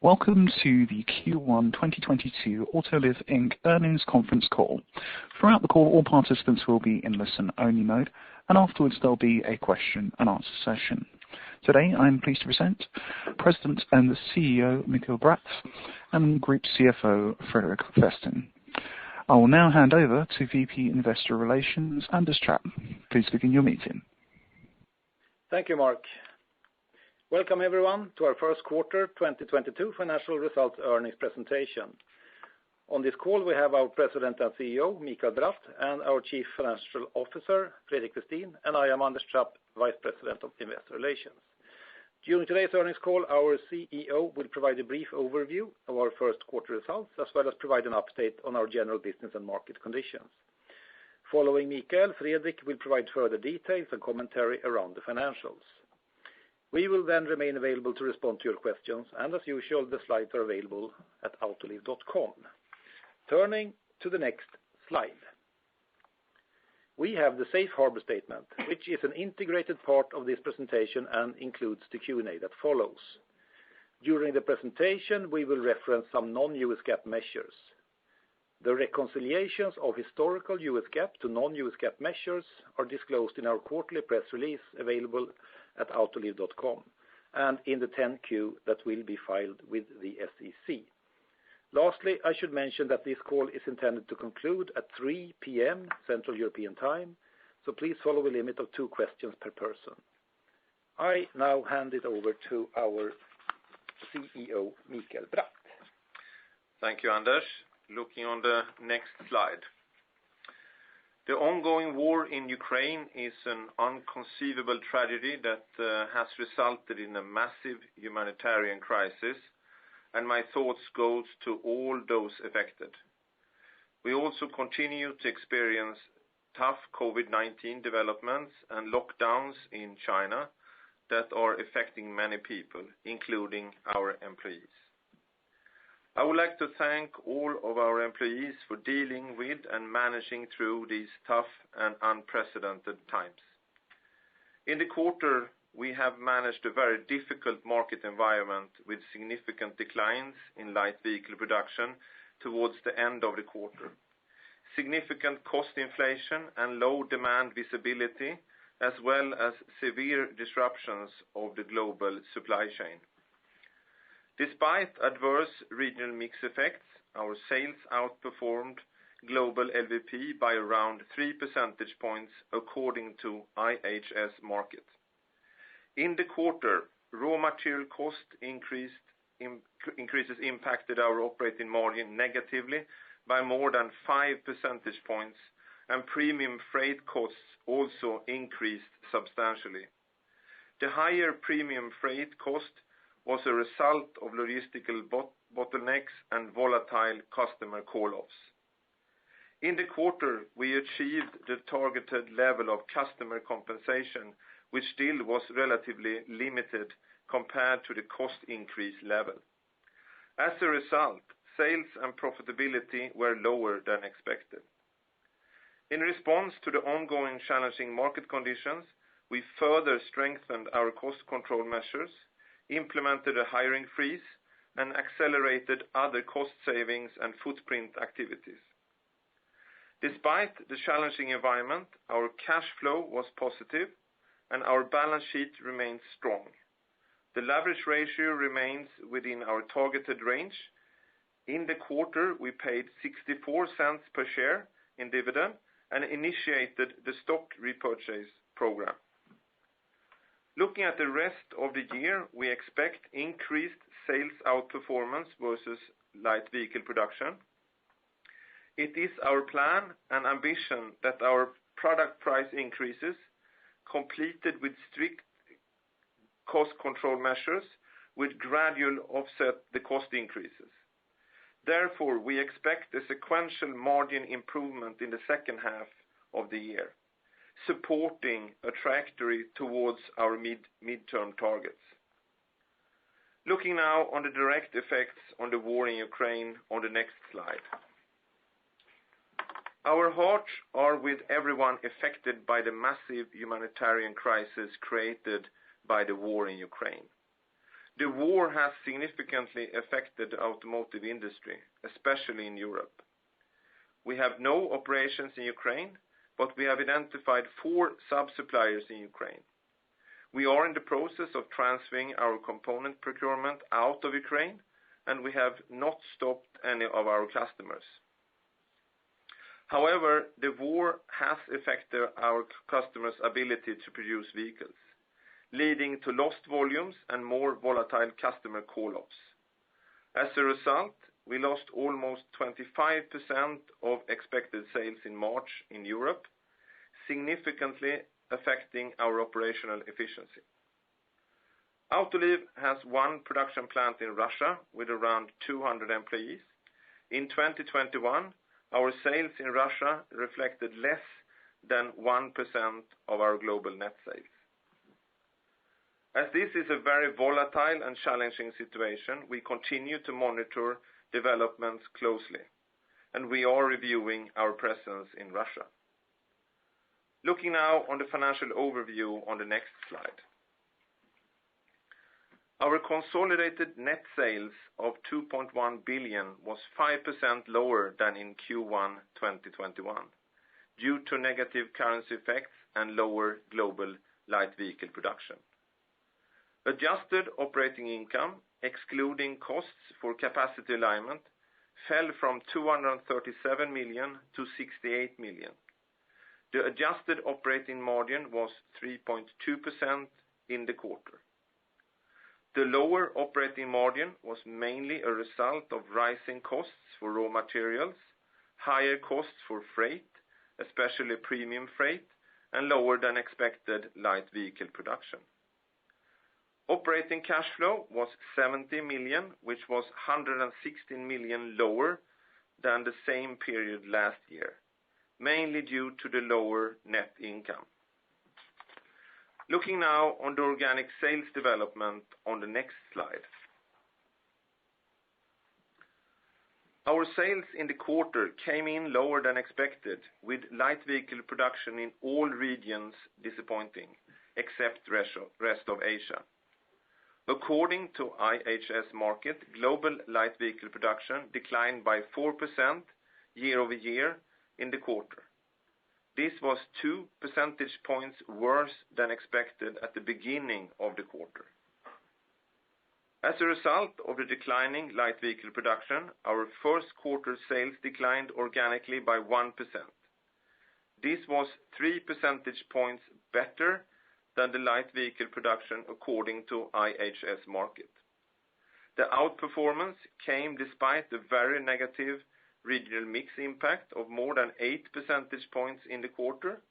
Welcome to the Q1 2022 Autoliv Inc. earnings conference call. Throughout the call, all participants will be in listen-only mode, and afterwards there'll be a question and answer session. Today, I'm pleased to present President and CEO Mikael Bratt and Group CFO Fredrik Westin. I will now hand over to VP Investor Relations Anders Trapp. Please begin your meeting. Thank you, Mark. Welcome everyone to our first quarter 2022 financial results earnings presentation. On this call, we have our President and CEO, Mikael Bratt, and our Chief Financial Officer, Fredrik Westin, and I am Anders Trapp, Vice President of Investor Relations. During today's earnings call, our CEO will provide a brief overview of our first quarter results, as well as provide an update on our general business and market conditions. Following Mikael, Fredrik will provide further details and commentary around the financials. We will then remain available to respond to your questions, and as usual, the slides are available at autoliv.com. Turning to the next slide. We have the safe harbor statement, which is an integrated part of this presentation and includes the Q&A that follows. During the presentation, we will reference some non-US GAAP measures. The reconciliations of historical US GAAP to non-US GAAP measures are disclosed in our quarterly press release available at autoliv.com and in the 10-Q that will be filed with the SEC. Lastly, I should mention that this call is intended to conclude at 3 p.m. Central European Time, so please follow a limit of 2 questions per person. I now hand it over to our CEO, Mikael Bratt. Thank you, Anders. Looking on the next slide. The ongoing war in Ukraine is an inconceivable tragedy that has resulted in a massive humanitarian crisis, and my thoughts goes to all those affected. We also continue to experience tough COVID-19 developments and lockdowns in China that are affecting many people, including our employees. I would like to thank all of our employees for dealing with and managing through these tough and unprecedented times. In the quarter, we have managed a very difficult market environment with significant declines in light vehicle production towards the end of the quarter. Significant cost inflation and low demand visibility, as well as severe disruptions of the global supply chain. Despite adverse regional mix effects, our sales outperformed global LVP by around 3 percentage points according to IHS Markit. In the quarter, raw material cost increases impacted our operating margin negatively by more than 5 percentage points, and premium freight costs also increased substantially. The higher premium freight cost was a result of logistical bottlenecks and volatile customer call-offs. In the quarter, we achieved the targeted level of customer compensation, which still was relatively limited compared to the cost increase level. As a result, sales and profitability were lower than expected. In response to the ongoing challenging market conditions, we further strengthened our cost control measures, implemented a hiring freeze, and accelerated other cost savings and footprint activities. Despite the challenging environment, our cash flow was positive and our balance sheet remains strong. The leverage ratio remains within our targeted range. In the quarter, we paid 64 cents per share in dividend and initiated the stock repurchase program. Looking at the rest of the year, we expect increased sales outperformance versus light vehicle production. It is our plan and ambition that our product price increases, completed with strict cost control measures, would gradually offset the cost increases. Therefore, we expect a sequential margin improvement in the second half of the year, supporting a trajectory towards our midterm targets. Looking now on the direct effects on the war in Ukraine on the next slide. Our hearts are with everyone affected by the massive humanitarian crisis created by the war in Ukraine. The war has significantly affected the automotive industry, especially in Europe. We have no operations in Ukraine, but we have identified 4 sub-suppliers in Ukraine. We are in the process of transferring our component procurement out of Ukraine, and we have not stopped any of our customers. However, the war has affected our customers' ability to produce vehicles, leading to lost volumes and more volatile customer call-offs. As a result, we lost almost 25% of expected sales in March in Europe, significantly affecting our operational efficiency. Autoliv has 1 production plant in Russia with around 200 employees. In 2021, our sales in Russia reflected less than 1% of our global net sales. As this is a very volatile and challenging situation, we continue to monitor developments closely, and we are reviewing our presence in Russia. Looking now on the financial overview on the next slide. Our consolidated net sales of 2.1 billion was 5% lower than in Q1 2021 due to negative currency effects and lower global light vehicle production. Adjusted operating income, excluding costs for capacity alignment, fell from 237 million to 68 million. The adjusted operating margin was 3.2% in the quarter. The lower operating margin was mainly a result of rising costs for raw materials, higher costs for freight, especially premium freight, and lower than expected light vehicle production. Operating cash flow was 70 million, which was 116 million lower than the same period last year, mainly due to the lower net income. Looking now on the organic sales development on the next slide. Our sales in the quarter came in lower than expected, with light vehicle production in all regions disappointing, except rest of Asia. According to IHS Markit, global light vehicle production declined by 4% year-over-year in the quarter. This was 2 percentage points worse than expected at the beginning of the quarter. As a result of the declining light vehicle production, our first quarter sales declined organically by 1%. This was 3 percentage points better than the light vehicle production according to IHS Markit. The outperformance came despite the very negative regional mix impact of more than 8 percentage points in the quarter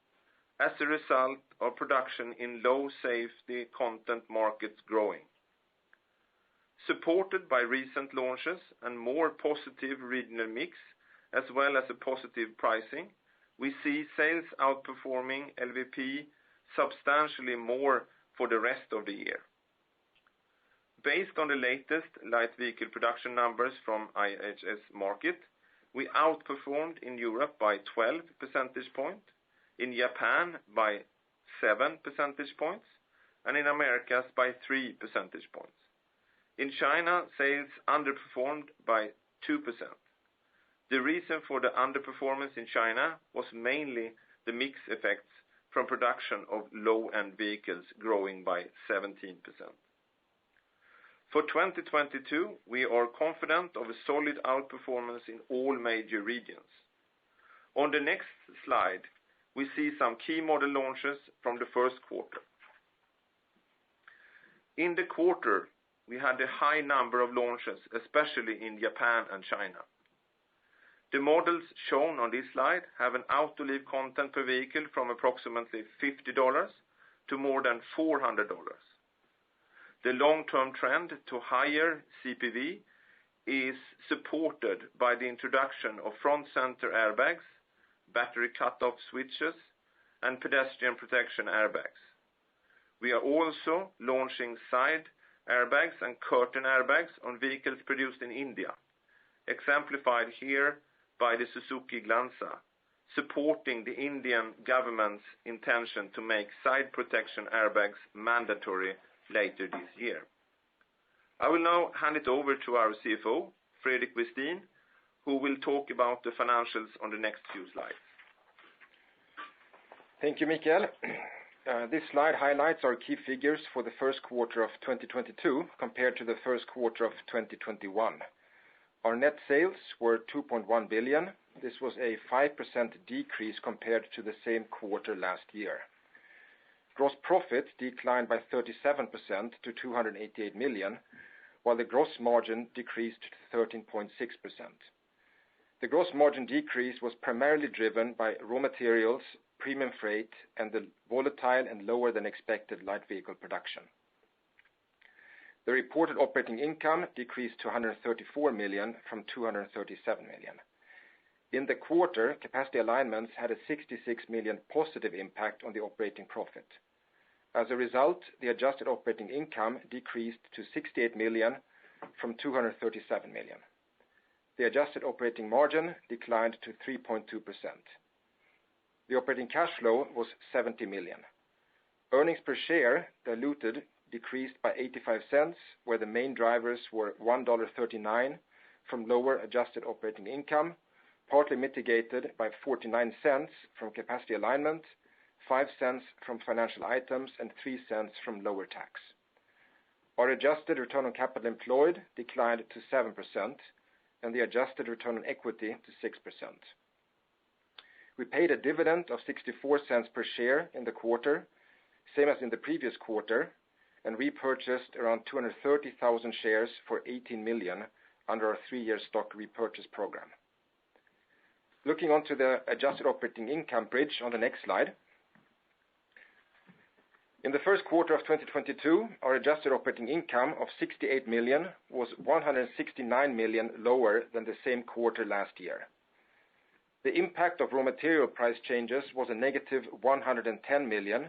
as a result of production in low safety content markets growing. Supported by recent launches and more positive regional mix, as well as a positive pricing, we see sales outperforming LVP substantially more for the rest of the year. Based on the latest light vehicle production numbers from IHS Markit, we outperformed in Europe by 12 percentage points, in Japan by 7 percentage points, and in Americas by 3 percentage points. In China, sales underperformed by 2%. The reason for the underperformance in China was mainly the mix effects from production of low-end vehicles growing by 17%. For 2022, we are confident of a solid outperformance in all major regions. On the next slide, we see some key model launches from the first quarter. In the quarter, we had a high number of launches, especially in Japan and China. The models shown on this slide have an Autoliv content per vehicle from approximately $50 to more than $400. The long-term trend to higher CPV is supported by the introduction of front center airbags, battery cutoff switches, and pedestrian protection airbags. We are also launching side airbags and curtain airbags on vehicles produced in India, exemplified here by the Suzuki Glanza, supporting the Indian government's intention to make side protection airbags mandatory later this year. I will now hand it over to our CFO, Fredrik Westin, who will talk about the financials on the next few slides. Thank you, Mikael. This slide highlights our key figures for the first quarter of 2022 compared to the first quarter of 2021. Our net sales were 2.1 billion. This was a 5% decrease compared to the same quarter last year. Gross profit declined by 37% to 288 million, while the gross margin decreased to 13.6%. The gross margin decrease was primarily driven by raw materials, premium freight, and the volatile and lower than expected light vehicle production. The reported operating income decreased to 134 million from 237 million. In the quarter, capacity alignments had a 66 million positive impact on the operating profit. As a result, the adjusted operating income decreased to 68 million from 237 million. The adjusted operating margin declined to 3.2%. The operating cash flow was 70 million. Earnings per share diluted decreased by 85 cents, where the main drivers were $1.39 from lower adjusted operating income, partly mitigated by 49 cents from capacity alignment, 5 cents from financial items, and 3 cents from lower tax. Our adjusted return on capital employed declined to 7%, and the adjusted return on equity to 6%. We paid a dividend of 64 cents per share in the quarter, same as in the previous quarter, and repurchased around 230,000 shares for 18 million under our 3-year stock repurchase program. Looking onto the adjusted operating income bridge on the next slide. In the first quarter of 2022, our adjusted operating income of 68 million was 169 million lower than the same quarter last year. The impact of raw material price changes was a negative 110 million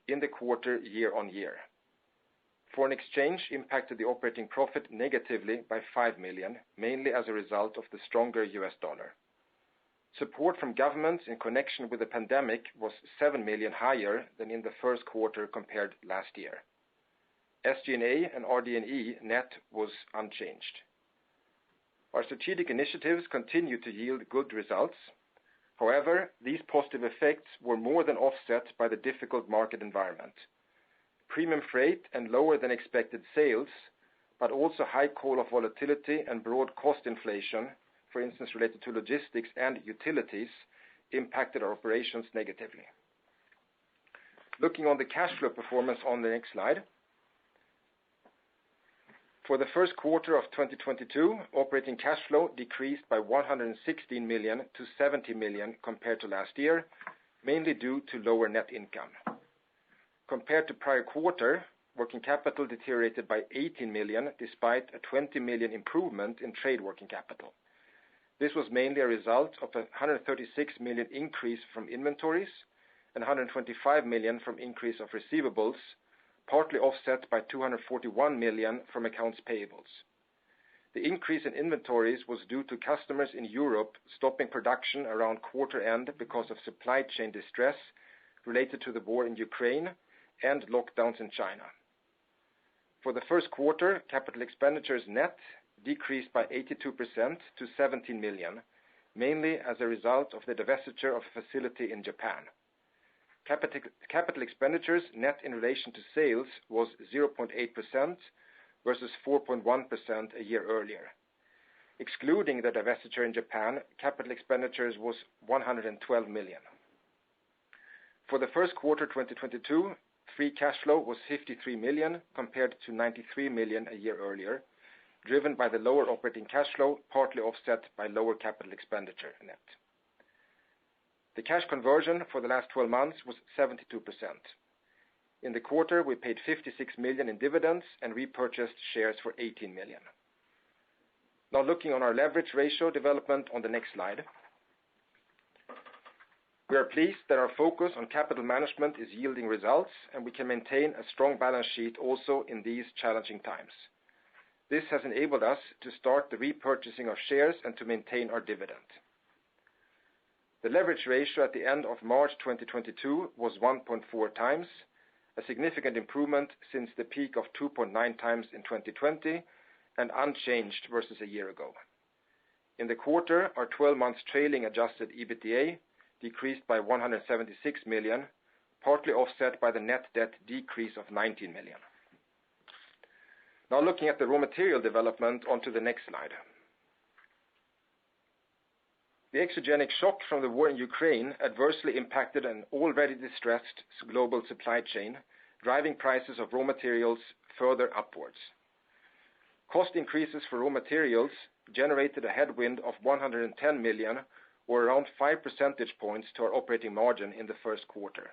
in the quarter year-on-year. Foreign exchange impacted the operating profit negatively by 5 million, mainly as a result of the stronger US dollar. Support from governments in connection with the pandemic was 7 million higher than in the first quarter compared last year. SG&A and RD&E net was unchanged. Our strategic initiatives continue to yield good results. However, these positive effects were more than offset by the difficult market environment. Premium freight and lower than expected sales, but also high call-off volatility and broad cost inflation, for instance, related to logistics and utilities, impacted our operations negatively. Looking on the cash flow performance on the next slide. For the first quarter of 2022, operating cash flow decreased by 116 million to 70 million compared to last year, mainly due to lower net income. Compared to prior quarter, working capital deteriorated by 18 million despite a 20 million improvement in trade working capital. This was mainly a result of a 136 million increase from inventories and 125 million from increase of receivables, partly offset by 241 million from accounts payables. The increase in inventories was due to customers in Europe stopping production around quarter end because of supply chain distress related to the war in Ukraine and lockdowns in China. For the first quarter, capital expenditures net decreased by 82% to 17 million, mainly as a result of the divestiture of a facility in Japan. Capital expenditures net in relation to sales was 0.8% versus 4.1% a year earlier. Excluding the divestiture in Japan, capital expenditures was 112 million. For the first quarter 2022, free cash flow was 53 million compared to 93 million a year earlier, driven by the lower operating cash flow, partly offset by lower capital expenditure net. The cash conversion for the last 12 months was 72%. In the quarter, we paid 56 million in dividends and repurchased shares for 18 million. Now looking on our leverage ratio development on the next slide. We are pleased that our focus on capital management is yielding results, and we can maintain a strong balance sheet also in these challenging times. This has enabled us to start the repurchasing of shares and to maintain our dividend. The leverage ratio at the end of March 2022 was 1.4 times, a significant improvement since the peak of 2.9 times in 2020, and unchanged versus a year ago. In the quarter, our 12 months trailing adjusted EBITDA decreased by 176 million, partly offset by the net debt decrease of 19 million. Now looking at the raw material development onto the next slide. The exogenic shock from the war in Ukraine adversely impacted an already distressed global supply chain, driving prices of raw materials further upwards. Cost increases for raw materials generated a headwind of 110 million, or around 5 percentage points to our operating margin in the first quarter.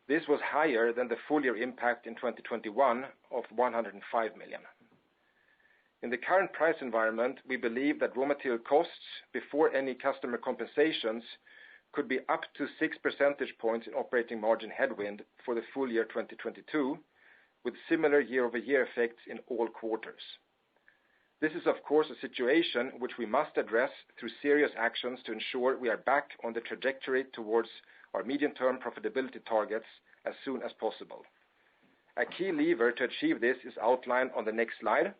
This was higher than the full year impact in 2021 of 105 million. In the current price environment, we believe that raw material costs before any customer compensations could be up to 6 percentage points in operating margin headwind for the full year 2022, with similar year-over-year effects in all quarters. This is of course a situation which we must address through serious actions to ensure we are back on the trajectory towards our medium-term profitability targets as soon as possible. A key lever to achieve this is outlined on the next slide.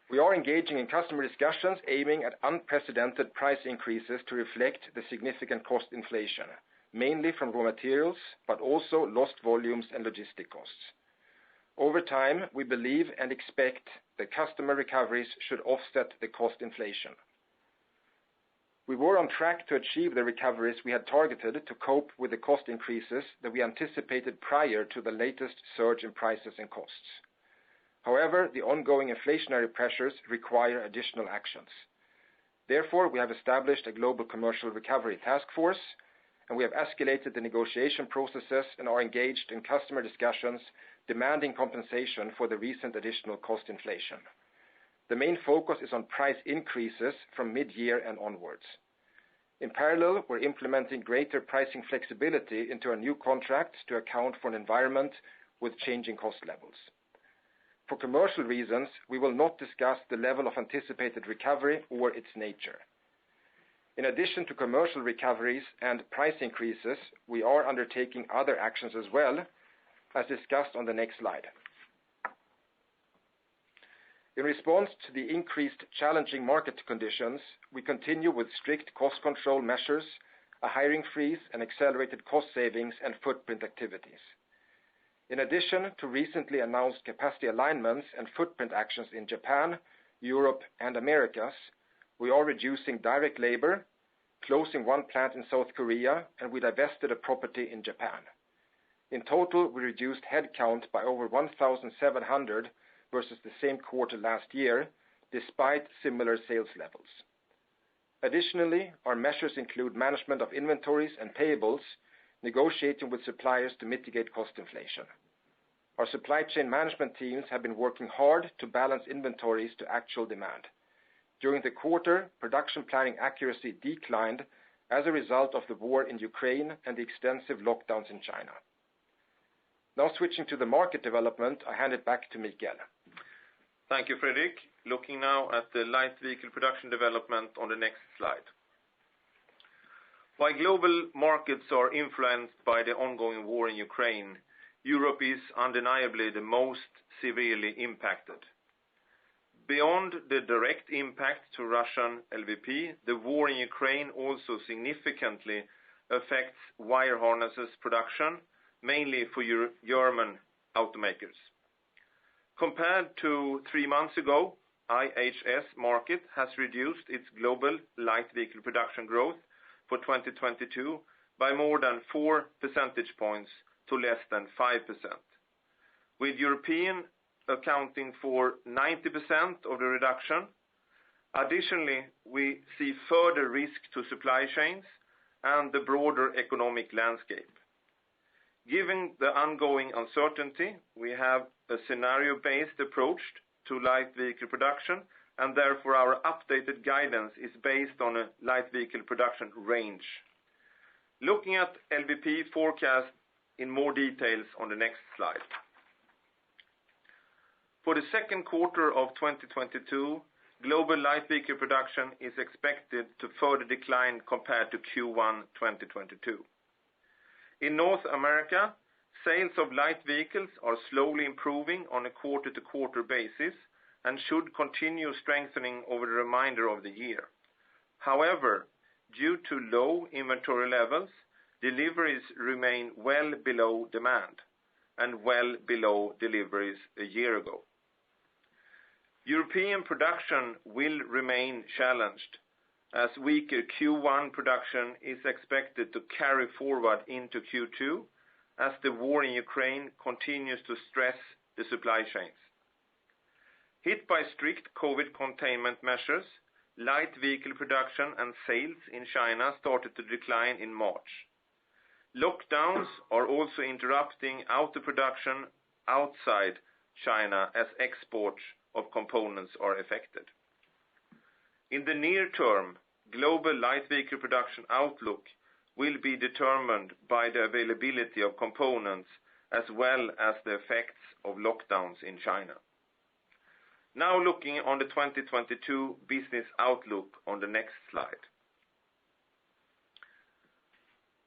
We are engaging in customer discussions aiming at unprecedented price increases to reflect the significant cost inflation, mainly from raw materials, but also lost volumes and logistic costs. Over time, we believe and expect that customer recoveries should offset the cost inflation. We were on track to achieve the recoveries we had targeted to cope with the cost increases that we anticipated prior to the latest surge in prices and costs. However, the ongoing inflationary pressures require additional actions. Therefore, we have established a global commercial recovery task force, and we have escalated the negotiation processes and are engaged in customer discussions demanding compensation for the recent additional cost inflation. The main focus is on price increases from mid-year and onwards. In parallel, we're implementing greater pricing flexibility into our new contracts to account for an environment with changing cost levels. For commercial reasons, we will not discuss the level of anticipated recovery or its nature. In addition to commercial recoveries and price increases, we are undertaking other actions as well, as discussed on the next slide. In response to the increased challenging market conditions, we continue with strict cost control measures, a hiring freeze, and accelerated cost savings and footprint activities. In addition to recently announced capacity alignments and footprint actions in Japan, Europe, and Americas, we are reducing direct labor, closing one plant in South Korea, and we divested a property in Japan. In total, we reduced headcount by over 1,700 versus the same quarter last year, despite similar sales levels. Additionally, our measures include management of inventories and payables, negotiating with suppliers to mitigate cost inflation. Our supply chain management teams have been working hard to balance inventories to actual demand. During the quarter, production planning accuracy declined as a result of the war in Ukraine and the extensive lockdowns in China. Now switching to the market development, I hand it back to Mikael. Thank you, Fredrik. Looking now at the light vehicle production development on the next slide. While global markets are influenced by the ongoing war in Ukraine, Europe is undeniably the most severely impacted. Beyond the direct impact to Russian LVP, the war in Ukraine also significantly affects wire harnesses production, mainly for German automakers. Compared to 3 months ago, IHS Markit has reduced its global light vehicle production growth for 2022 by more than 4 percentage points to less than 5%, with European accounting for 90% of the reduction. Additionally, we see further risk to supply chains and the broader economic landscape. Given the ongoing uncertainty, we have a scenario-based approach to light vehicle production, and therefore our updated guidance is based on a light vehicle production range. Looking at LVP forecast in more details on the next slide. For the second quarter of 2022, global light vehicle production is expected to further decline compared to Q1 2022. In North America, Sales of light vehicles are slowly improving on a quarter-to-quarter basis and should continue strengthening over the remainder of the year. However, due to low inventory levels, deliveries remain well below demand and well below deliveries a year ago. European production will remain challenged as weaker Q1 production is expected to carry forward into Q2 as the war in Ukraine continues to stress the supply chains. Hit by strict COVID containment measures, light vehicle production and sales in China started to decline in March. Lockdowns are also interrupting auto production outside China as exports of components are affected. In the near term, global light vehicle production outlook will be determined by the availability of components as well as the effects of lockdowns in China. Now looking on the 2022 business outlook on the next slide.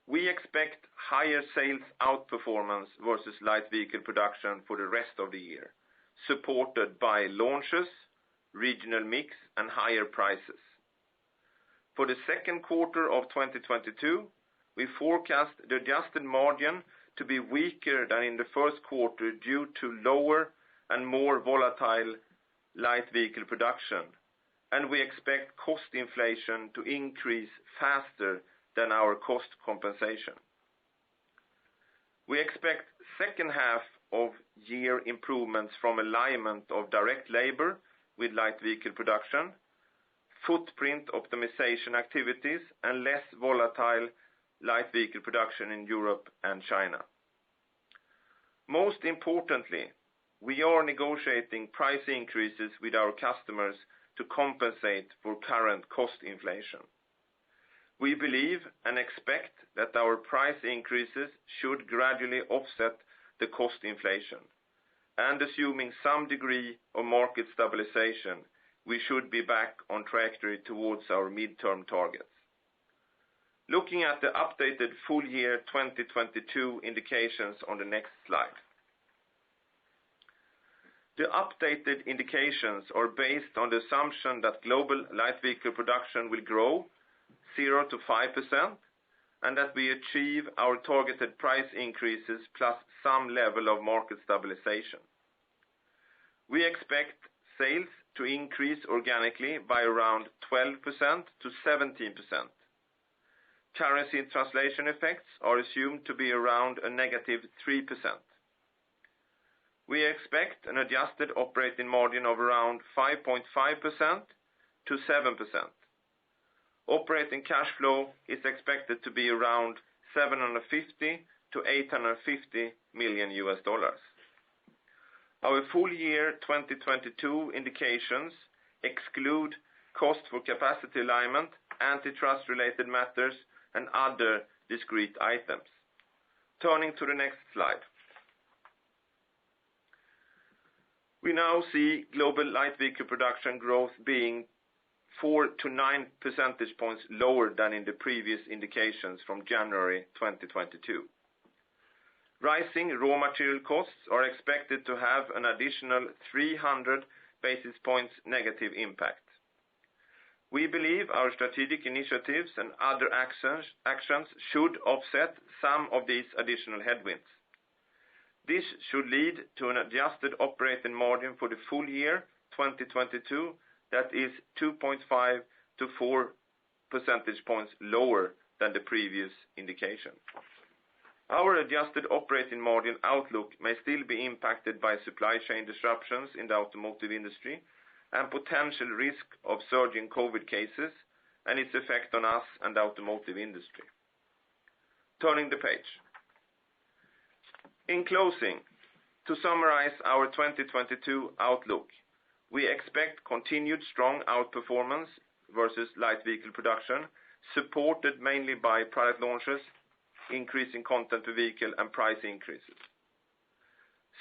We expect higher sales outperformance versus light vehicle production for the rest of the year, supported by launches, regional mix, and higher prices. For the second quarter of 2022, we forecast the adjusted margin to be weaker than in the first quarter due to lower and more volatile light vehicle production, and we expect cost inflation to increase faster than our cost compensation. We expect second half of year improvements from alignment of direct labor with light vehicle production, footprint optimization activities, and less volatile light vehicle production in Europe and China. Most importantly, we are negotiating price increases with our customers to compensate for current cost inflation. We believe and expect that our price increases should gradually offset the cost inflation, and assuming some degree of market stabilization, we should be back on trajectory towards our midterm targets. Looking at the updated full year 2022 indications on the next slide. The updated indications are based on the assumption that global light vehicle production will grow 0 to 5%, and that we achieve our targeted price increases plus some level of market stabilization. We expect sales to increase organically by around 12% to 17%. Currency translation effects are assumed to be around a negative 3%. We expect an adjusted operating margin of around 5.5% to 7%. Operating cash flow is expected to be around $750 to $850 million. Our full year 2022 indications exclude cost for capacity alignment, antitrust related matters, and other discrete items. Turning to the next slide. We now see global light vehicle production growth being 4 to 9 percentage points lower than in the previous indications from January 2022. Rising raw material costs are expected to have an additional 300 basis points negative impact. We believe our strategic initiatives and other actions should offset some of these additional headwinds. This should lead to an adjusted operating margin for the full year 2022 that is 2.5 to 4 percentage points lower than the previous indication. Our adjusted operating margin outlook may still be impacted by supply chain disruptions in the automotive industry and potential risk of surging COVID cases and its effect on us and the automotive industry. Turning the page. In closing, to summarize our 2022 outlook, we expect continued strong outperformance versus light vehicle production, supported mainly by product launches, increasing content per vehicle, and price increases.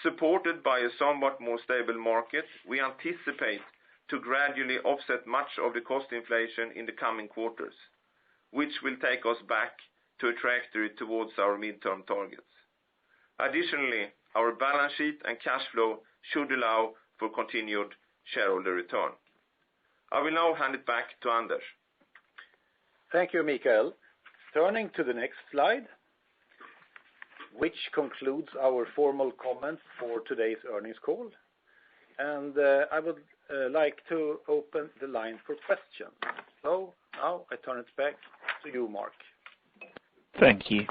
Supported by a somewhat more stable market, we anticipate to gradually offset much of the cost inflation in the coming quarters, which will take us back to a trajectory towards our midterm targets. Additionally, our balance sheet and cash flow should allow for continued shareholder return. I will now hand it back to Anders. Thank you, Mikael. Turning to the next slide, which concludes our formal comments for today's earnings call. And I would like to open the line for questions. So now I turn it back to you, Mark. Thank you.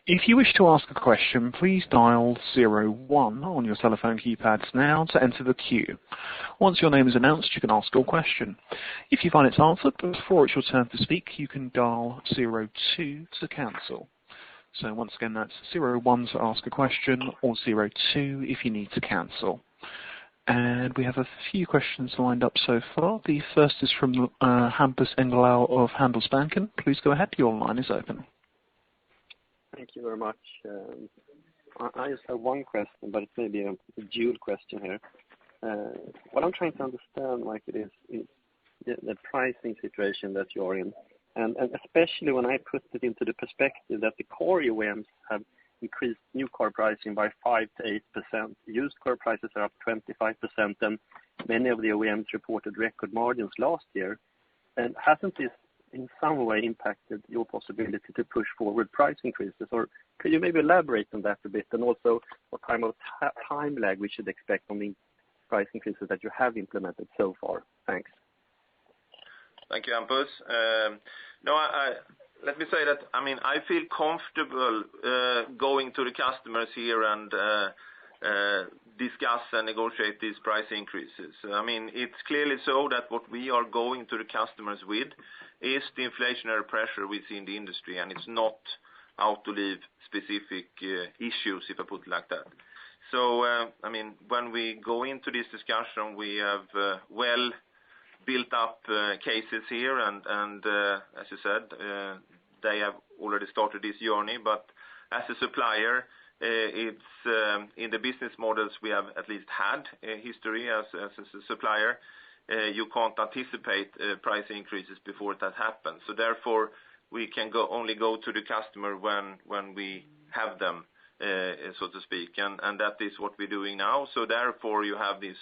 If you wish to ask a question, please dial 01 on your telephone keypads now to enter the queue. Once your name is announced, you can ask your question. If you find it's answered before it's your turn to speak, you can dial 02 to cancel. So once again, that's 01 to ask a question or 02 if you need to cancel. And we have a few questions lined up so far. The first is from Hampus Engellau of Handelsbanken. Please go ahead. Your line is open. Thank you very much. I just have one question, but it's maybe a dual question here. What I'm trying to understand, like it is the pricing situation that you're in, and especially when I put it into the perspective that the core OEMs have increased new car pricing by 5 to 8%. Used car prices are up 25%, and many of the OEMs reported record margins last year. And hasn't this in some way impacted your possibility to push forward price increases? Or could you maybe elaborate on that a bit, and also what kind of time lag we should expect on the price increases that you have implemented so far? Thanks. Thank you, Hampus. Let me say that, I feel comfortable going to the customers here and discuss and negotiate these price increases. It's clearly so that what we are going to the customers with is the inflationary pressure we see in the industry, and it's not Autoliv specific issues, if I put it like that. So, when we go into this discussion, we have well built up cases here, and as you said, they have already started this journey. But as a supplier, it's in the business models we have at least had a history as a supplier. You can't anticipate price increases before that happens. So therefore, we can only go to the customer when we have them, so to speak, and that is what we're doing now. So therefore, you have this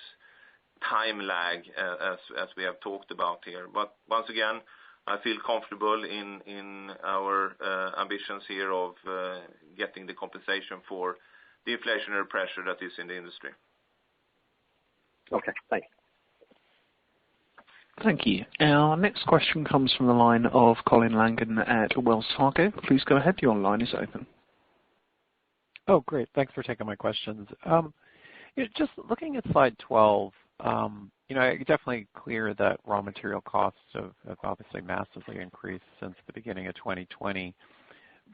time lag as we have talked about here. But once again, I feel comfortable in our ambitions here of getting the compensation for the inflationary pressure that is in the industry. Okay, thanks. Thank you. Our next question comes from the line of Colin Langan at Wells Fargo. Please go ahead. Your line is open. Oh, great. Thanks for taking my questions. Just looking at slide 12, it's definitely clear that raw material costs have obviously massively increased since the beginning of 2020.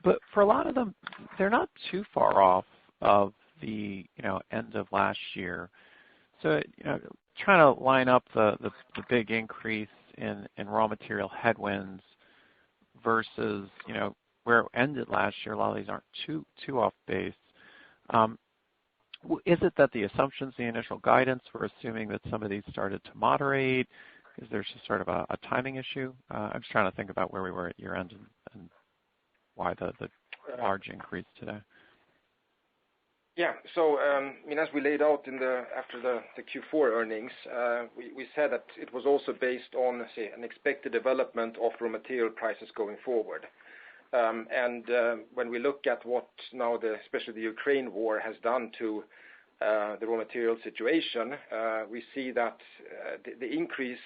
But for a lot of them, they're not too far off of the end of last year. So trying to line up the big increase in raw material headwinds versus where it ended last year. A lot of these aren't too off base. Is it that the assumptions, the initial guidance, were assuming that some of these started to moderate? Is there just sort of a timing issue? I'm just trying to think about where we were at year end and why the large increase today. Yeah. So, as we laid out after the Q4 earnings, we said that it was also based on, say, an expected development of raw material prices going forward. And when we look at what now especially the Ukraine war has done to the raw material situation, we see that the increase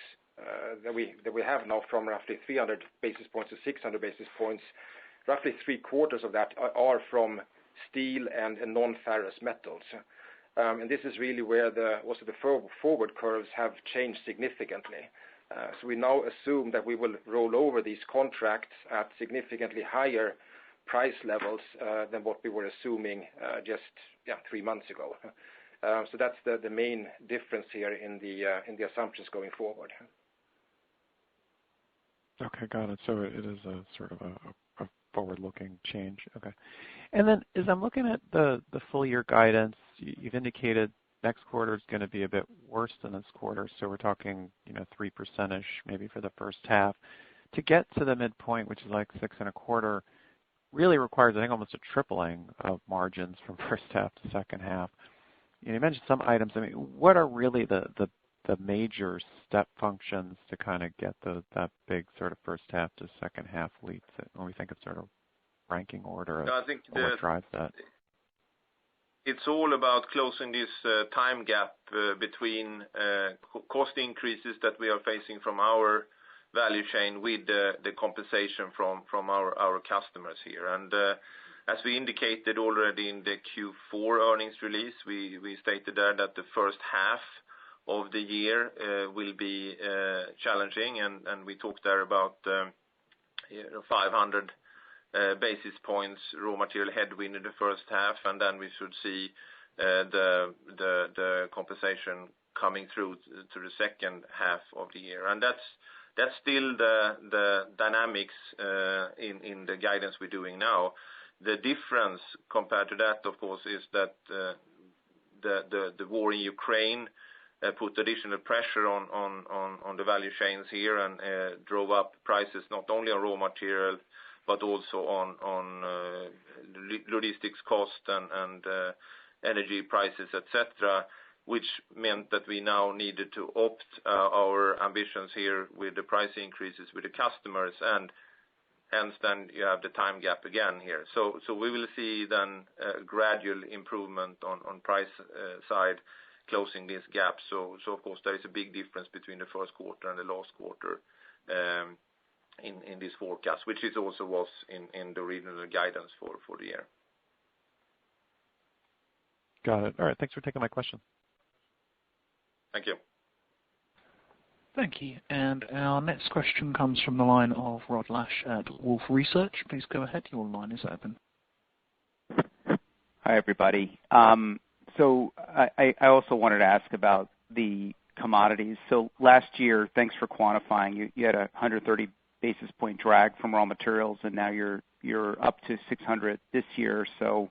that we have now from roughly 300 basis points to 600 basis points, roughly 3/4 of that are from steel and non-ferrous metals. And this is really where also the forward curves have changed significantly. So we now assume that we will roll over these contracts at significantly higher price levels than what we were assuming just 3 months ago. So that's the main difference here in the assumptions going forward. Okay, got it. So it is a sort of a forward-looking change. Okay. And then as I'm looking at the full year guidance, you've indicated next quarter is going to be a bit worse than this quarter, so we're talking 3% maybe for the first half. To get to the midpoint, which is like 6.25, really requires, I think, almost a tripling of margins from first half to second half. You mentioned some items. I mean, what are really the major step functions to kind of get that big sort of first half to second half leaps when we think of sort of ranking order of what drives that? It's all about closing this time gap between cost increases that we are facing from our value chain with the compensation from our customers here. And as we indicated already in the Q4 earnings release, we stated there that the first half of the year will be challenging, and we talked there about 500 basis points raw material headwind in the first half, and then we should see the compensation coming through to the second half of the year. And that's still the dynamics in the guidance we're doing now. The difference compared to that, of course, is that the war in Ukraine put additional pressure on the value chains here and drove up prices not only on raw material but also on logistics cost and energy prices, etc., which meant that we now needed to opt our ambitions here with the price increases with the customers, and hence then you have the time gap again here. So we will see then a gradual improvement on price side, closing this gap. So of course there is a big difference between the first quarter and the last quarter in this forecast, which it also was in the regional guidance for the year. Got it. All right, thanks for taking my question. Thank you. Thank you. And our next question comes from the line of Rod Lache at Wolfe Research. Please go ahead. Your line is open. Hi, everybody. So I also wanted to ask about the commodities. So last year, thanks for quantifying, you had a 130 basis point drag from raw materials, and now you're up to 600 this year, so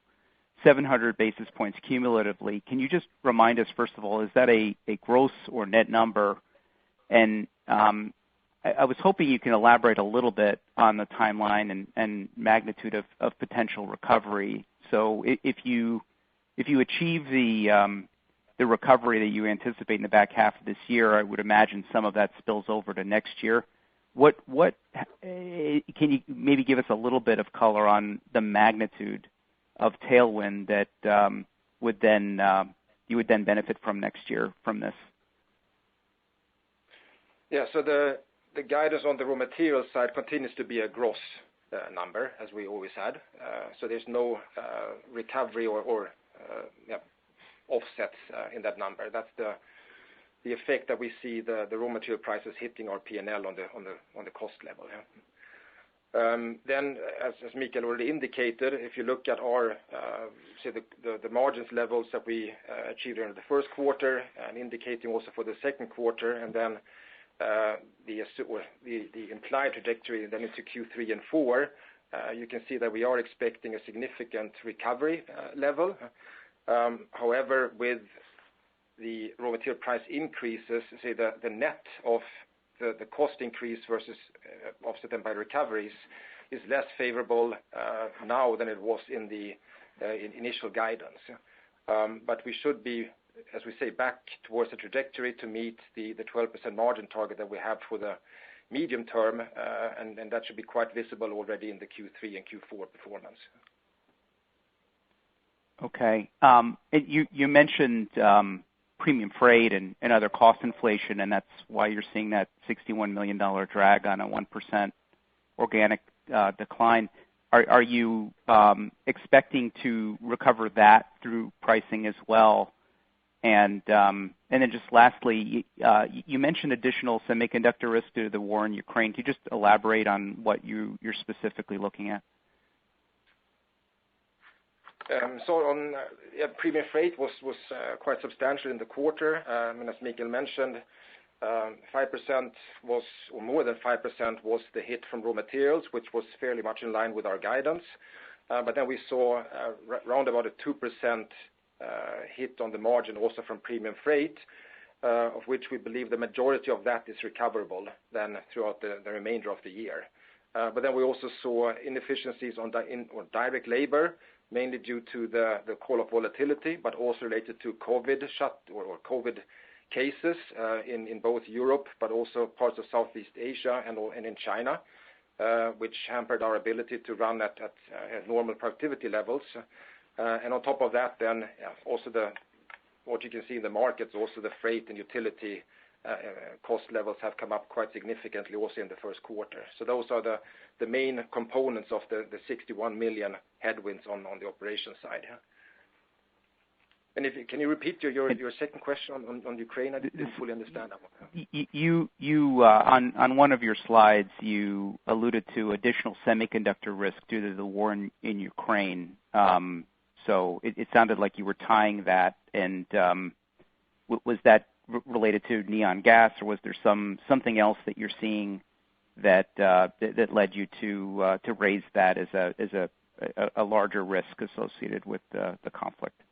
700 basis points cumulatively. Can you just remind us, first of all, is that a gross or net number? And I was hoping you can elaborate a little bit on the timeline and magnitude of potential recovery. So if you achieve the recovery that you anticipate in the back half of this year, I would imagine some of that spills over to next year. What can you maybe give us a little bit of color on the magnitude of tailwind that you would then benefit from next year from this? Yeah, so the guidance on the raw material side continues to be a gross number, as we always had. So there's no recovery or offsets in that number. That's the effect that we see the raw material prices hitting our P&L on the cost level. Yeah. Then, as Mikael already indicated, if you look at our say the margins levels that we achieved in the first quarter, and indicating also for the second quarter, and then the implied trajectory then into Q3 and 4, you can see that we are expecting a significant recovery level. However, with the raw material price increases, say the net of the cost increase versus offset by recoveries is less favorable now than it was in the initial guidance. But we should be, as we say, back towards the trajectory to meet the 12% margin target that we have for the medium term, and that should be quite visible already in the Q3 and Q4 performance. Okay. You mentioned premium freight and other cost inflation, and that's why you're seeing that $61 million drag on a 1% organic decline. Are you expecting to recover that through pricing as well? And then just lastly, you mentioned additional semiconductor risk due to the war in Ukraine. Can you just elaborate on what you're specifically looking at? So on premium freight was quite substantial in the quarter. And as Mikael mentioned, 5% was, or more than 5% was the hit from raw materials, which was fairly much in line with our guidance. But then we saw round about a 2% hit on the margin also from premium freight, of which we believe the majority of that is recoverable then throughout the remainder of the year. But then we also saw inefficiencies on direct labor, mainly due to the call-off volatility, but also related to COVID COVID cases in both Europe, but also parts of Southeast Asia and in China, which hampered our ability to run at normal productivity levels. And on top of that, then also what you can see in the markets, also the freight and utility cost levels have come up quite significantly also in the first quarter. So those are the main components of the 61 million headwinds on the operation side. And can you repeat your second question on Ukraine? I didn't fully understand that one. You on one of your slides, you alluded to additional semiconductor risk due to the war in Ukraine. So it sounded like you were tying that, and was that related to neon gas, or was there something else that you're seeing that led you to raise that as a larger risk associated with the conflict?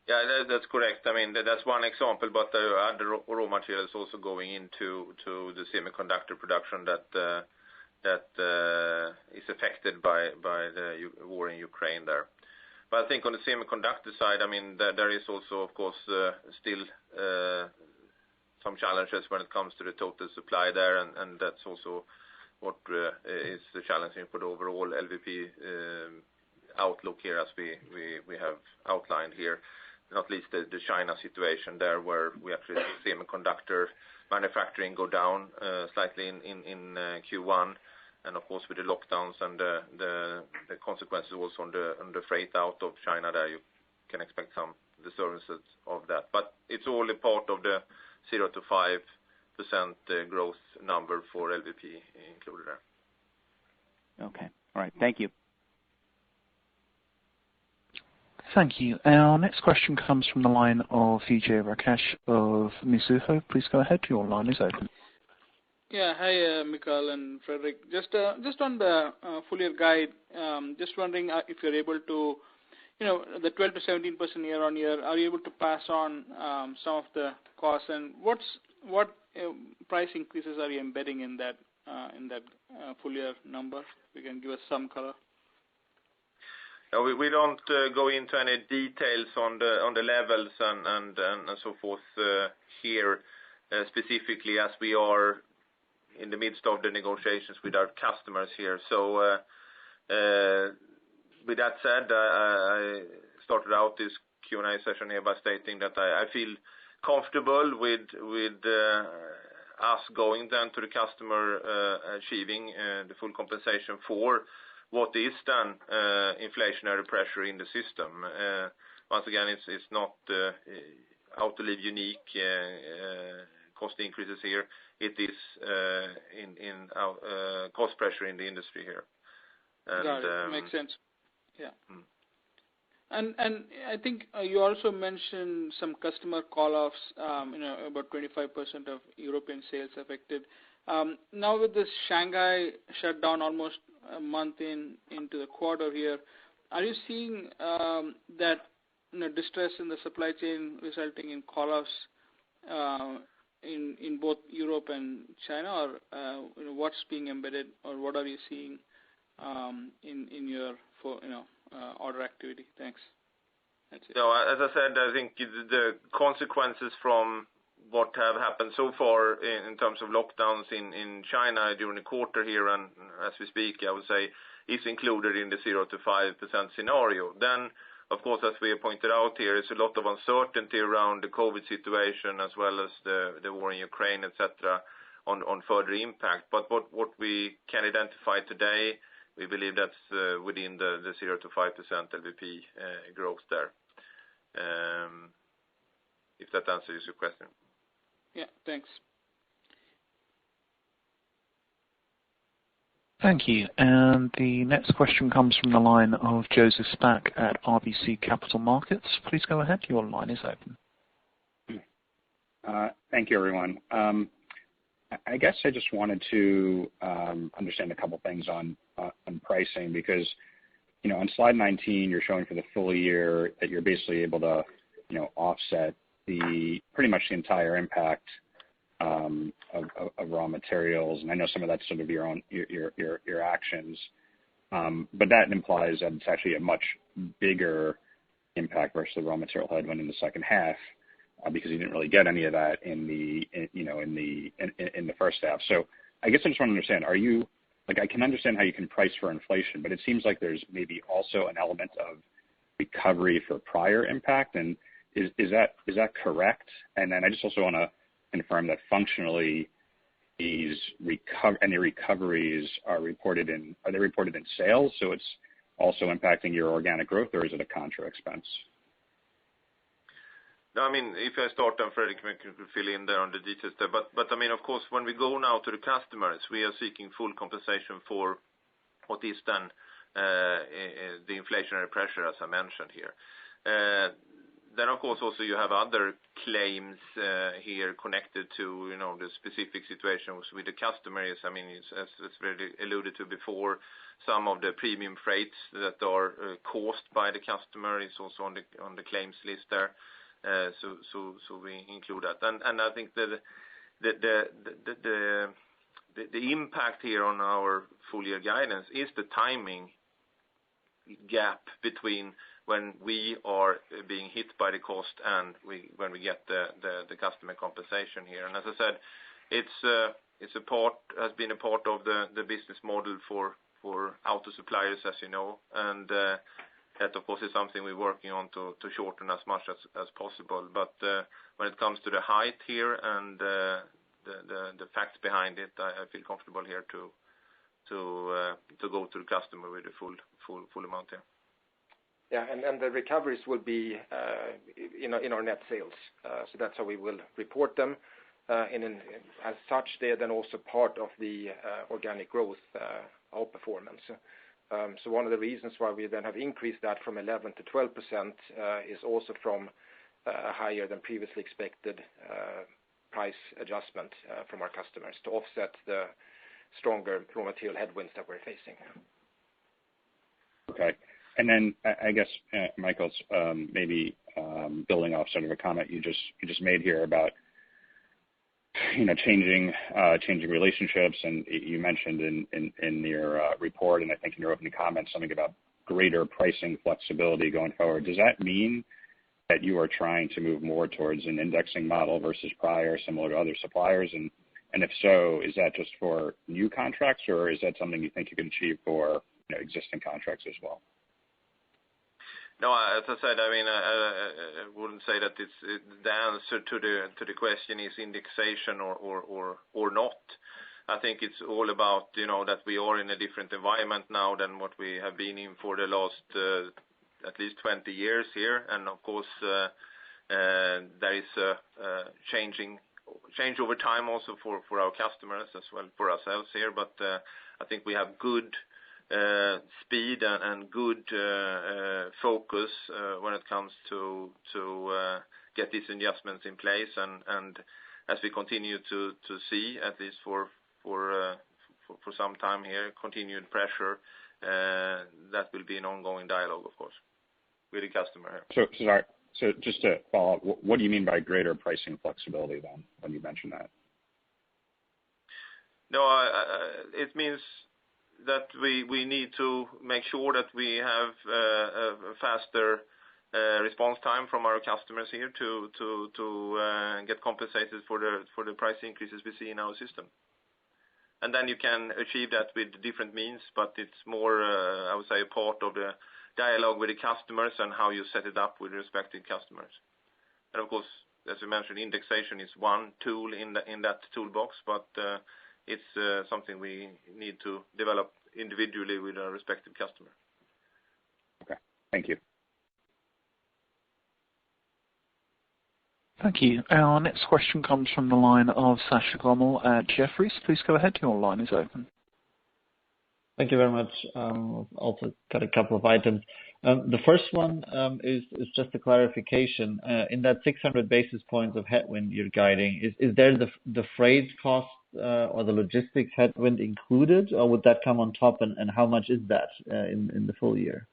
Yeah, that's correct. I mean, that's one example, but there are other raw materials also going into the semiconductor production that is affected by the war in Ukraine there. But I think on the semiconductor side, I mean, there is also, of course, still some challenges when it comes to the total supply there, and that's also what is challenging for the overall LVP outlook here, as we have outlined here. Not least the China situation there, where we actually see semiconductor manufacturing go down slightly in Q1, and of course with the lockdowns and the consequences also on the freight out of China, there you can expect some disturbances of that. But it's all a part of the 0 to 5% growth number for LVP included there. Okay, all right, thank you. Thank you. Our next question comes from the line of Vijay Rakesh of Mizuho. Please go ahead. Your line is open. Yeah. Hi, Mikael and Fredrik. Just on the full year guide, just wondering if you're able to, the 12 to 17% year on year, are you able to pass on some of the costs, and what price increases are you embedding in that full year number? If you can give us some color. No, we don't go into any details on the levels and so forth here specifically, as we are in the midst of the negotiations with our customers here. So with that said, I started out this Q&A session here by stating that I feel comfortable with us going then to the customer achieving the full compensation for what is then inflationary pressure in the system. Once again, it's not Autoliv unique cost increases here. It is in cost pressure in the industry here. And, got it. Makes sense. Yeah. And I think you also mentioned some customer call-offs, about 25% of European sales affected. Now with this Shanghai shutdown almost a month into the quarter here, are you seeing that distress in the supply chain resulting in call-offs in both Europe and China, or what's being embedded, or what are you seeing in your order activity? Thanks. That's it. No, as I said, I think the consequences from what have happened so far in terms of lockdowns in China during the quarter here, and as we speak, I would say, is included in the 0 to 5% scenario. Then, of course, as we have pointed out here, is a lot of uncertainty around the COVID situation, as well as the war in Ukraine, etc., on further impact. But what we can identify today, we believe that's within the 0 to 5% LVP growth there. If that answers your question. Yeah, thanks. Thank you. And the next question comes from the line of Joseph Spak at RBC Capital Markets. Please go ahead. Your line is open. Thank you, everyone. I guess I just wanted to understand a couple things on pricing, because on slide 19 you're showing for the full year that you're basically able to offset pretty much the entire impact of raw materials, and I know some of that's sort of your own your actions, but that implies that it's actually a much bigger impact versus the raw material headwind in the second half, because you didn't really get any of that in the first half. So I guess I just want to understand: are you I can understand how you can price for inflation, but it seems like there's maybe also an element of recovery for prior impact, and is that correct? And then I just also want to confirm that functionally these any recoveries are reported in sales, so it's also impacting your organic growth, or is it a contra expense? No, I mean, if I start, then Fredrik can fill in there on the details there. But I mean, of course, when we go now to the customers, we are seeking full compensation for what is then the inflationary pressure, as I mentioned here. Then, of course, also you have other claims here connected to, the specific situations with the customers. I mean, as already alluded to before, some of the premium freights that are caused by the customer is also on the claims list there. So we include that. And I think that the impact here on our full year guidance is the timing gap between when we are being hit by the cost and when we get the customer compensation here. And as I said, has been a part of the business model for auto suppliers, as you know, and that of course is something we're working on to shorten as much as possible. But when it comes to the height here and the facts behind it, I feel comfortable here to go to the customer with the full amount here. Yeah, and the recoveries will be in our net sales. So that's how we will report them. As such, they are then also part of the organic growth outperformance. So one of the reasons why we then have increased that from 11 to 12% is also from a higher than previously expected price adjustment from our customers to offset the stronger raw material headwinds that we're facing. Okay. And then I guess, Michael's maybe building off sort of a comment you just made here about changing relationships, and you mentioned in your report, and I think in your opening comments, something about greater pricing flexibility going forward. Does that mean that you are trying to move more towards an indexing model versus prior, similar to other suppliers? And if so, is that just for new contracts, or is that something you think you can achieve for existing contracts as well? No, as I said, I mean, I wouldn't say that it's the answer to the question is indexation or not. I think it's all about that we are in a different environment now than what we have been in for the last at least 20 years here, and of course there is a change over time also for our customers as well for ourselves here. But I think we have good speed and good focus when it comes to get these adjustments in place, and as we continue to see, at least for some time here, continued pressure, that will be an ongoing dialogue, of course, with the customer here. So just to follow up, what do you mean by greater pricing flexibility then when you mention that? No, it means that we need to make sure that we have a faster response time from our customers here to get compensated for the price increases we see in our system. And then you can achieve that with different means, but it's more, I would say, a part of the dialogue with the customers and how you set it up with respective customers. And of course, as you mentioned, indexation is one tool in that toolbox, but it's something we need to develop individually with our respective customer. Okay, thank you. Thank you. Our next question comes from the line of Sascha Gommel at Jefferies. Please go ahead. Your line is open. Thank you very much. Also got a couple of items. The first one is just a clarification. In that 600 basis points of headwind you're guiding, is there the freight cost or the logistics headwind included, or would that come on top, and how much is that in the full year?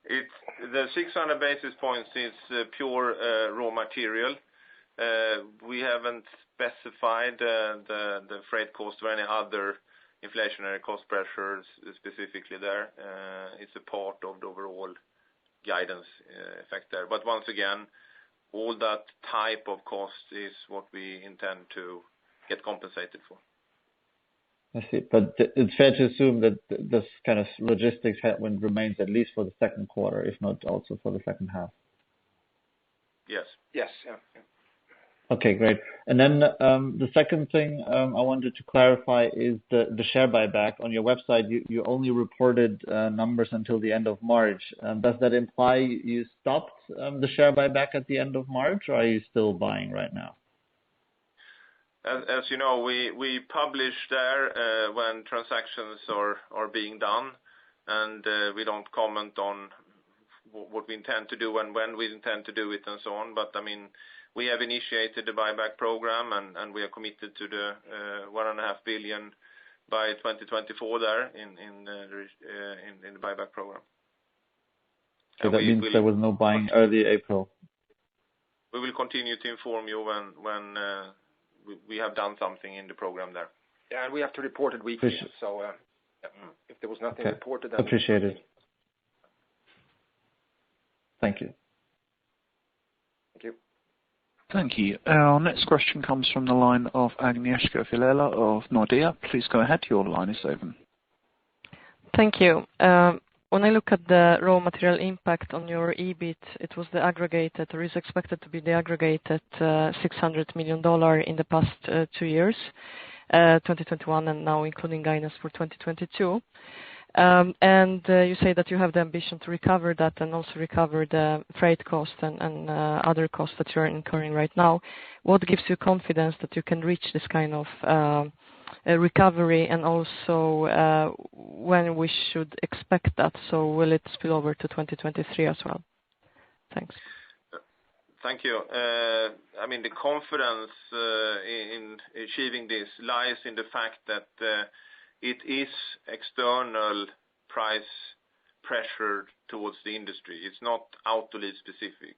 It's the 600 basis points is pure raw material, We haven't specified the freight cost or any other inflationary cost pressures specifically there. It's a part of the overall guidance effect there. But once again, all that type of cost is what we intend to get compensated for. I see. But it's fair to assume that this kind of logistics headwind remains at least for the second quarter, if not also for the second half. Yes. Yes. Yeah. Okay, great. And then the second thing I wanted to clarify is the share buyback. On your website, you only reported numbers until the end of March. Does that imply you stopped the share buyback at the end of March, or are you still buying right now? As you know, we publish there when transactions are being done, and we don't comment on what we intend to do and when we intend to do it and so on. But I mean, we have initiated the buyback program, and we are committed to the 1.5 billion by 2024 there in the buyback program. So that means there was no buying early April. We will continue to inform you when we have done something in the program there. Yeah, and we have to report it weekly. So if there was nothing reported, then appreciate it. Thank you. Thank you. Thank you. Our next question comes from the line of Agnieszka Vilela of Nordea. Please go ahead. Your line is open. Thank you. When I look at the raw material impact on your EBIT, it was the aggregated, or is expected to be the aggregated $600 million in the past 2 years, 2021 and now including guidance for 2022. And you say that you have the ambition to recover that and also recover the freight cost and other costs that you're incurring right now. What gives you confidence that you can reach this kind of recovery, and also when we should expect that? So will it spill over to 2023 as well? Thanks. Thank you. I mean, the confidence in achieving this lies in the fact that it is external price pressure towards the industry. It's not Autoliv specific.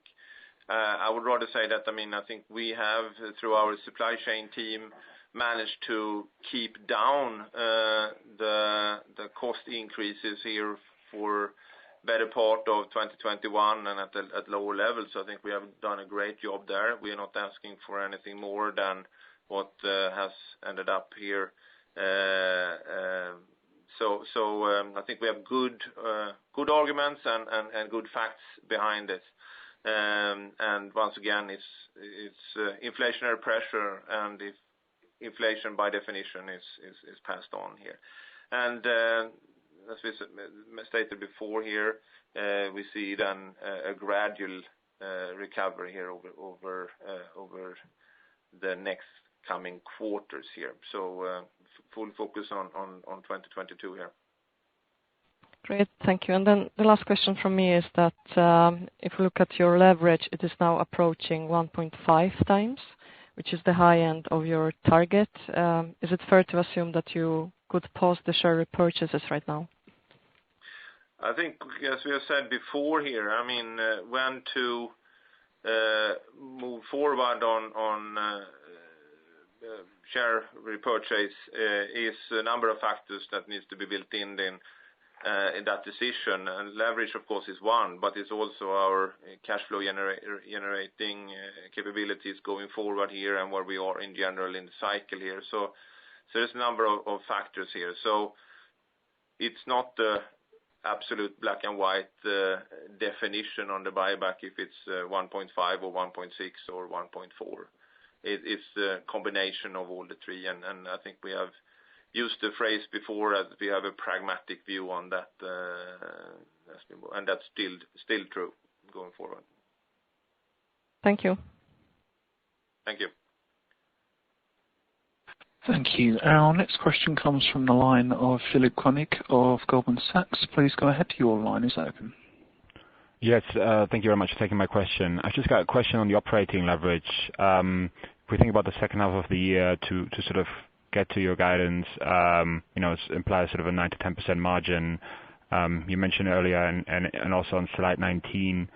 I would rather say that, I mean, I think we have, through our supply chain team, managed to keep down the cost increases here for better part of 2021 and at lower levels. So I think we have done a great job there. We are not asking for anything more than what has ended up here. So I think we have good arguments and good facts behind it. And once again, it's inflationary pressure, and if inflation by definition is passed on here. And as we stated before here, we see then a gradual recovery here over the next coming quarters here. So full focus on 2022 here. Great, thank you. And then the last question from me is that if we look at your leverage, it is now approaching 1.5 times, which is the high end of your target. Is it fair to assume that you could pause the share repurchases right now? I think, as we have said before here, I mean, when to move forward on share repurchase is a number of factors that needs to be built in that decision. And leverage, of course, is one, but it's also our cash flow generating capabilities going forward here and where we are in general in the cycle here. So there's a number of factors here. So it's not the absolute black and white definition on the buyback if it's 1.5 or 1.6 or 1.4. It's the combination of all the three, and I think we have used the phrase before that we have a pragmatic view on that, and that's still true going forward. Thank you. Thank you. Thank you. Our next question comes from the line of Philip Koenig of Goldman Sachs. Please go ahead. Your line is open. Yes, thank you very much for taking my question. I've just got a question on the operating leverage. If we think about the second half of the year to sort of get to your guidance, it implies sort of a 9 to 10% margin. You mentioned earlier and also on slide 19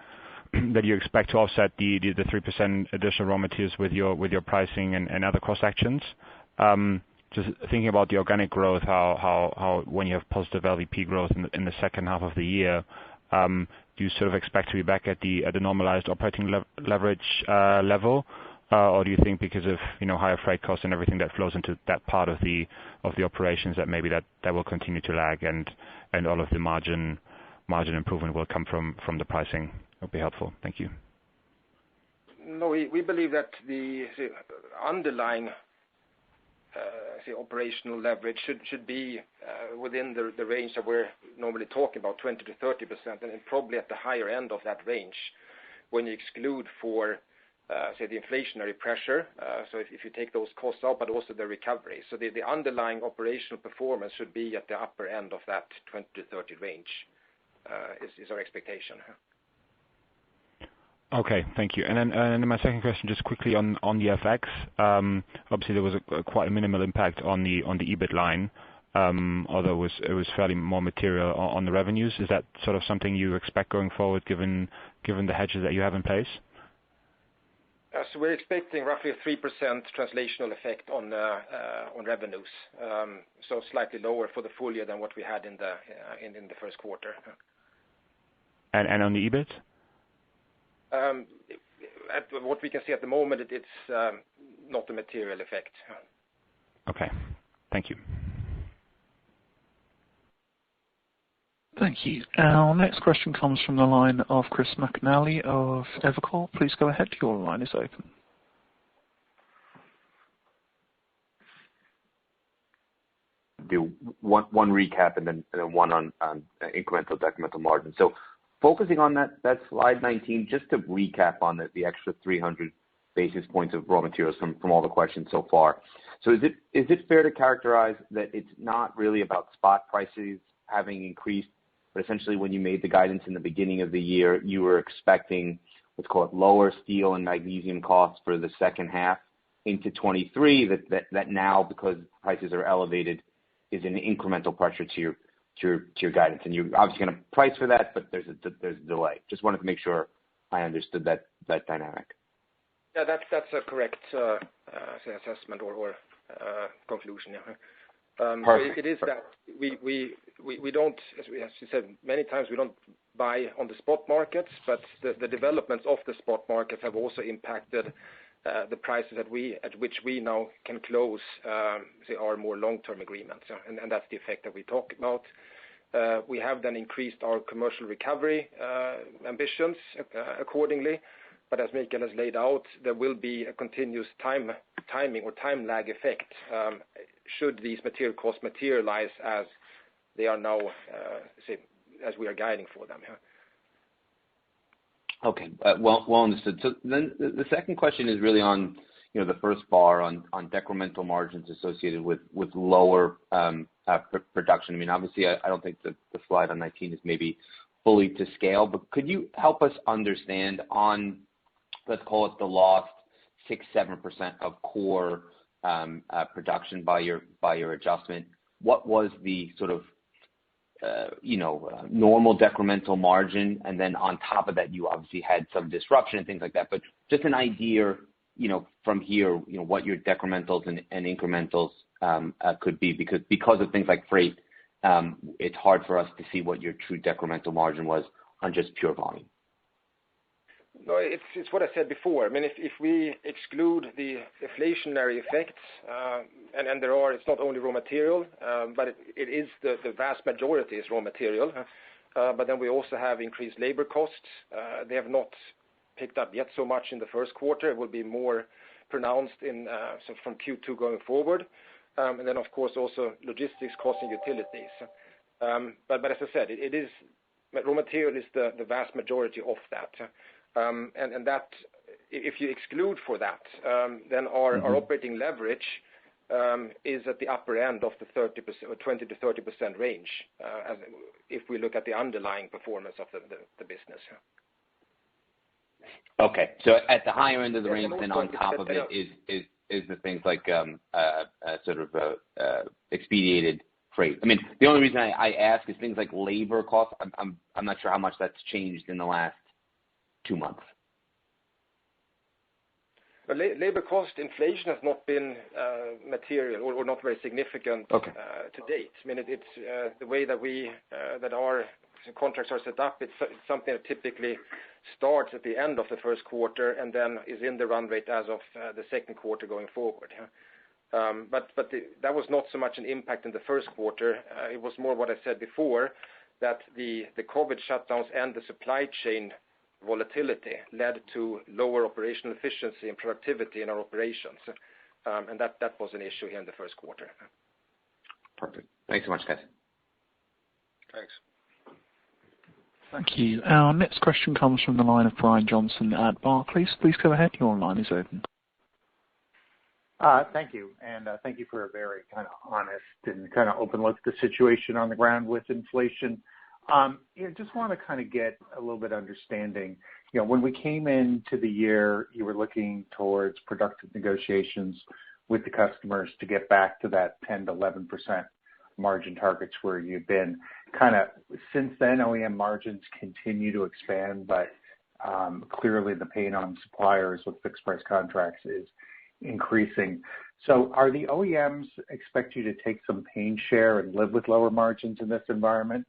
that you expect to offset the 3% additional raw materials with your pricing and other cost actions. Just thinking about the organic growth, how when you have positive LVP growth in the second half of the year, do you sort of expect to be back at the normalized operating leverage level? Or do you think because of higher freight costs and everything that flows into that part of the operations that maybe that will continue to lag and all of the margin improvement will come from the pricing? That would be helpful. Thank you. No, we believe that the underlying operational leverage should be within the range that we're normally talking about, 20 to 30%, and probably at the higher end of that range when you exclude for the inflationary pressure. So if you take those costs out, but also the recovery. So the underlying operational performance should be at the upper end of that 20 to 30 range is our expectation. Okay, thank you. And then my second question, just quickly on the FX. Obviously, there was quite a minimal impact on the EBIT line, although it was fairly more material on the revenues. Is that sort of something you expect going forward, given the hedges that you have in place? So we're expecting roughly a 3% translational effect on revenues, so slightly lower for the full year than what we had in the first quarter. And on the EBIT? At what we can see at the moment, it's not a material effect. Okay, thank you. Thank you. Our next question comes from the line of Chris McNally of Evercore. Please go ahead. Your line is open. Do one recap and then one on incremental decremental margin. So focusing on that slide 19, just to recap on the extra 300 basis points of raw materials from all the questions so far. So is it fair to characterize that it's not really about spot prices having increased, but essentially when you made the guidance in the beginning of the year, you were expecting, let's call it, lower steel and magnesium costs for the second half into 23, that now, because prices are elevated, is an incremental pressure to your guidance, and you're obviously going to price for that, but there's a delay. Just wanted to make sure I understood that dynamic. Yeah, that's a correct assessment or conclusion. Yeah. Perfect. It is that we don't, as you said many times, we don't buy on the spot markets, but the developments of the spot markets have also impacted the prices at which we now can close our more long-term agreements, and that's the effect that we talk about. We have then increased our commercial recovery ambitions accordingly, but as Mikael has laid out, there will be a continuous timing or time lag effect should these material costs materialize as they are now, as we are guiding for them. Okay, well understood. So then the second question is really on the first bar on decremental margins associated with lower production. I mean, obviously, I don't think the slide on 19 is maybe fully to scale, but could you help us understand on, let's call it the lost 6-7% of core production by your adjustment? What was the sort of normal decremental margin, and then on top of that, you obviously had some disruption and things like that. But just an idea, from here, what your decrementals and incrementals could be, because of things like freight, it's hard for us to see what your true decremental margin was on just pure volume. No, it's what I said before. I mean, if we exclude the inflationary effects, and it's not only raw material, but it is the vast majority is raw material. But then we also have increased labor costs. They have not picked up yet so much in the first quarter. It will be more pronounced so from Q2 going forward. And then, of course, also logistics costs and utilities. But as I said, it is raw material is the vast majority of that. And that, if you exclude for that, then our operating leverage is at the upper end of the 30% or 20 to 30% range, if we look at the underlying performance of the business. Okay, so at the higher end of the range, then on top of it is the things like sort of expedited freight. I mean, the only reason I ask is things like labor costs. I'm not sure how much that's changed in the last 2 months? Labor cost inflation has not been material or not very significant to date. I mean, it's the way that our contracts are set up. It's something that typically starts at the end of the first quarter and then is in the run rate as of the second quarter going forward. That was not so much an impact in the first quarter. It was more what I said before, that the COVID shutdowns and the supply chain volatility led to lower operational efficiency and productivity in our operations. And that was an issue here in the first quarter. Perfect. Thanks so much, guys. Thanks. Thank you. Our next question comes from the line of Brian Johnson at Barclays. Please go ahead. Your line is open. Thank you. And thank you for a very kind of honest and kind of open look at the situation on the ground with inflation. Just want to kind of get a little bit of understanding. When we came into the year, you were looking towards productive negotiations with the customers to get back to that 10 to 11% margin targets where you've been. Kind of since then, OEM margins continue to expand, but clearly the pain on suppliers with fixed price contracts is increasing. So are the OEMs expect you to take some pain share and live with lower margins in this environment?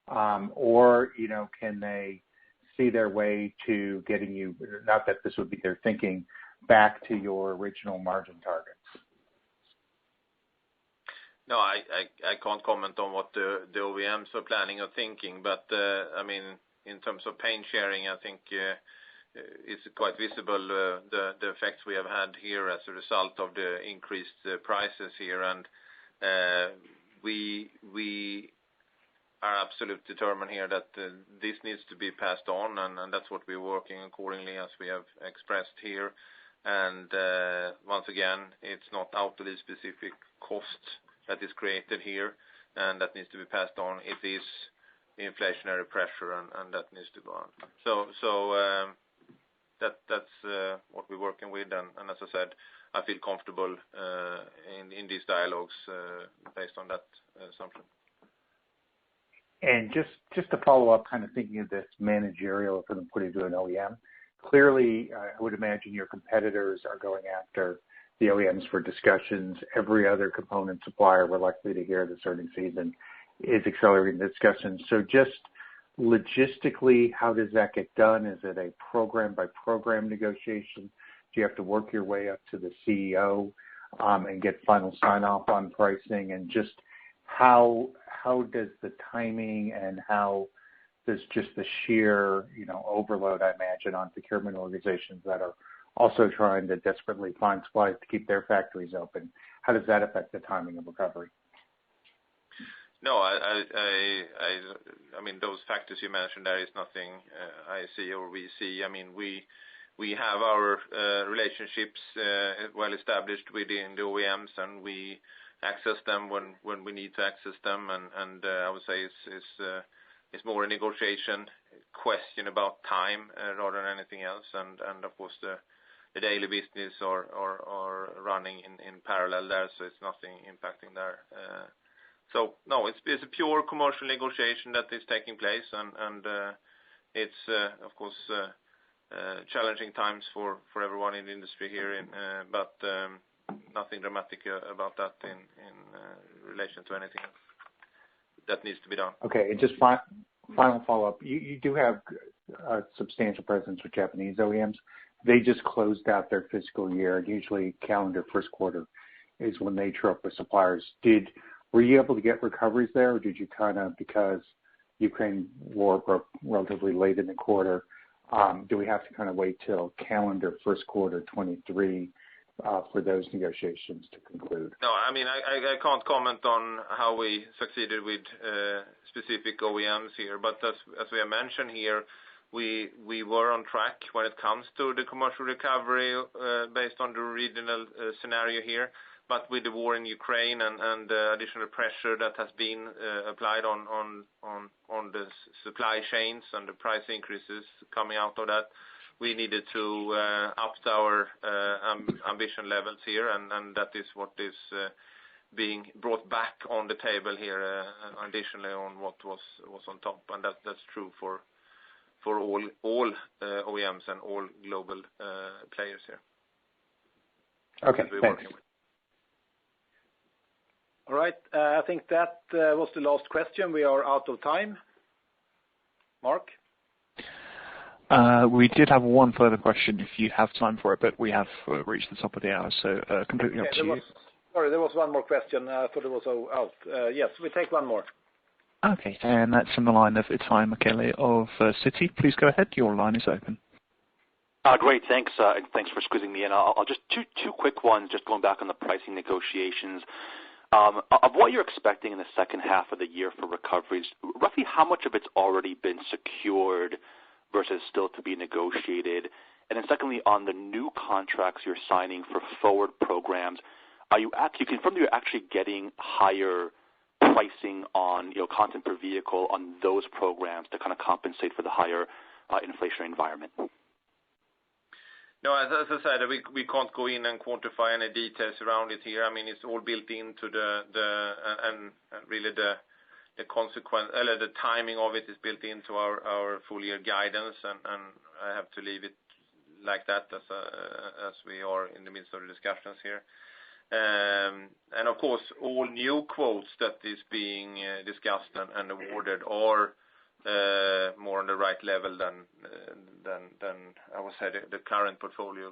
Or can they see their way to getting you, not that this would be their thinking, back to your original margin targets? No, I can't comment on what the OEMs are planning or thinking, but I mean, in terms of pain sharing, I think it's quite visible the effects we have had here as a result of the increased prices here, and we are absolutely determined here that this needs to be passed on, and that's what we're working accordingly as we have expressed here. And once again, it's not Autoliv specific cost that is created here, and that needs to be passed on. It is inflationary pressure, and that needs to go on. So that's what we're working with, and as I said, I feel comfortable in these dialogues based on that assumption. And just to follow up, kind of thinking of this managerial, if I'm putting it to an OEM, clearly I would imagine your competitors are going after the OEMs for discussions. Every other component supplier we're likely to hear this earnings season is accelerating discussions. So just logistically, how does that get done? Is it a program by program negotiation? Do you have to work your way up to the CEO and get final sign off on pricing? And just how does the timing and how does just the sheer overload, I imagine, on procurement organizations that are also trying to desperately find supplies to keep their factories open, how does that affect the timing of recovery? No, I mean, those factors you mentioned, there is nothing I see or we see. I mean, we have our relationships well established within the OEMs, and we access them when we need to access them, and I would say it's more a negotiation question about time rather than anything else, and of course the daily business are running in parallel there, so it's nothing impacting there. So no, it's a pure commercial negotiation that is taking place, and it's of course challenging times for everyone in the industry here, but nothing dramatic about that in relation to anything that needs to be done. Okay, and just final follow-up. You do have a substantial presence with Japanese OEMs. They just closed out their fiscal year, and usually calendar first quarter is when they true up with suppliers. Were you able to get recoveries there, or did you kind of, because Ukraine war broke relatively late in the quarter, do we have to kind of wait till calendar first quarter 23 for those negotiations to conclude? No, I mean, I can't comment on how we succeeded with specific OEMs here, but as we have mentioned here, we were on track when it comes to the commercial recovery based on the regional scenario here. But with the war in Ukraine and the additional pressure that has been applied on the supply chains and the price increases coming out of that, we needed to up our ambition levels here, and that is what is being brought back on the table here, additionally on what was on top, and that's true for for all OEMs and all global players here. Okay, thanks. All right. I think that was the last question. We are out of time. Mark? We did have one further question if you have time for it, but we have reached the top of the hour, so completely up to you. Sorry, there was one more question. I thought it was out. Yes, we take one more. Okay, and that's from the line of Itay Michaeli of Citi. Please go ahead. Your line is open. Great, thanks. And thanks for squeezing me in. I'll just two quick ones, just going back on the pricing negotiations. Of what you're expecting in the second half of the year for recoveries, roughly how much of it's already been secured versus still to be negotiated? And then secondly, on the new contracts you're signing for forward programs, you confirm that you're actually getting higher pricing on content per vehicle on those programs to kind of compensate for the higher inflationary environment? No, as I said, we can't go in and quantify any details around it here. I mean, it's all built into and really the consequence, the timing of it is built into our full year guidance, and I have to leave it like that as we are in the midst of the discussions here. And of course, all new quotes that is being discussed and awarded are more on the right level than I would say the current portfolio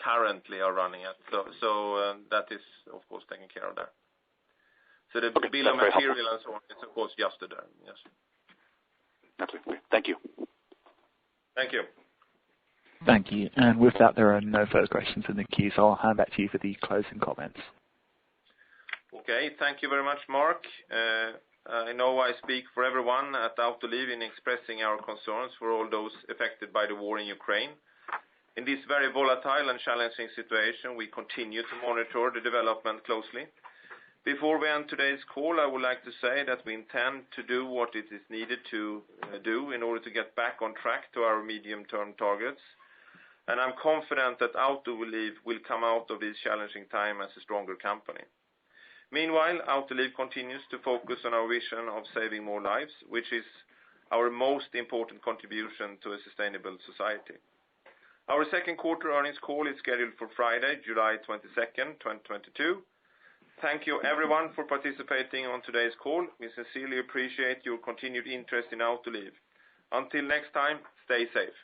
currently are running at. So that is of course taken care of there. So the bill of material and so on is of course adjusted there. Yes. Okay. Thank you. Thank you. Thank you. And with that, there are no further questions in the queue, so I'll hand back to you for the closing comments. Okay. Thank you very much, Mark. I know I speak for everyone at Autoliv in expressing our concerns for all those affected by the war in Ukraine. In this very volatile and challenging situation, we continue to monitor the development closely. Before we end today's call, I would like to say that we intend to do what it is needed to do in order to get back on track to our medium-term targets. And I'm confident that Autoliv will come out of this challenging time as a stronger company. Meanwhile, Autoliv continues to focus on our vision of saving more lives, which is our most important contribution to a sustainable society. Our second quarter earnings call is scheduled for Friday, July 22nd, 2022. Thank you everyone for participating on today's call. We sincerely appreciate your continued interest in Autoliv. Until next time, stay safe.